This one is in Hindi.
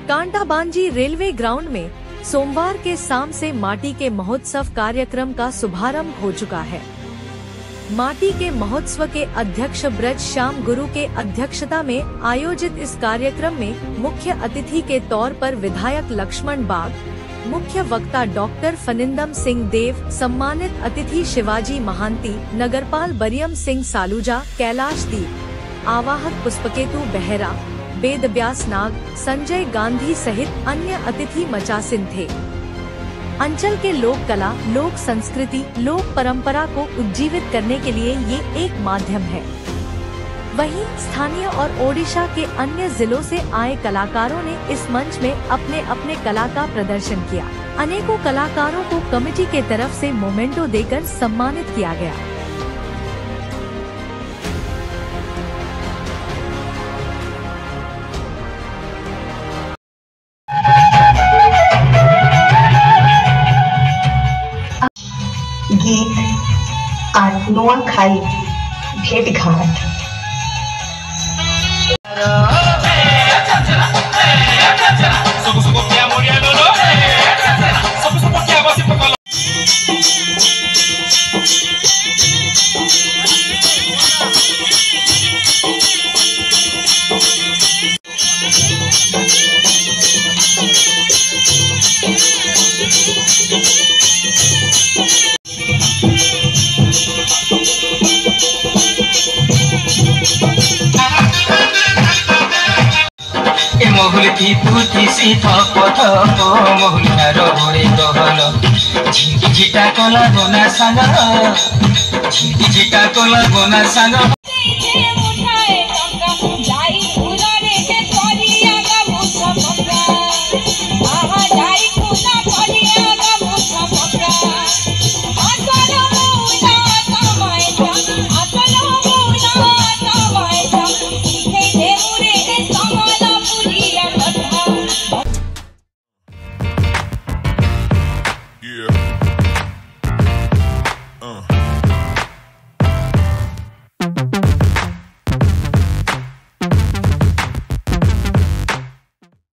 कांटाबांजी रेलवे ग्राउंड में सोमवार के शाम से माटी के महोत्सव कार्यक्रम का शुभारंभ हो चुका है। माटी के महोत्सव के अध्यक्ष ब्रज श्याम गुरु के अध्यक्षता में आयोजित इस कार्यक्रम में मुख्य अतिथि के तौर पर विधायक लक्ष्मण बाग, मुख्य वक्ता डॉक्टर फनिंदम सिंह देव, सम्मानित अतिथि शिवाजी महांती, नगरपाल बरियम सिंह सालूजा, कैलाश दीप, आवाहक पुष्पकेतु बेहरा, वेदव्यास नाग, संजय गांधी सहित अन्य अतिथि मचासिन थे। अंचल के लोक कला, लोक संस्कृति, लोक परंपरा को उज्जीवित करने के लिए ये एक माध्यम है। वहीं स्थानीय और ओडिशा के अन्य जिलों से आए कलाकारों ने इस मंच में अपने अपने कला का प्रदर्शन किया। अनेकों कलाकारों को कमेटी के तरफ से मोमेंटो देकर सम्मानित किया गया। गीत और नुआखाई भेट घाट। मोहुल की पुती सीता पथ मोहुल रोड़े दहल झिटा कला गोना सांग झिटा कला गोना सांग।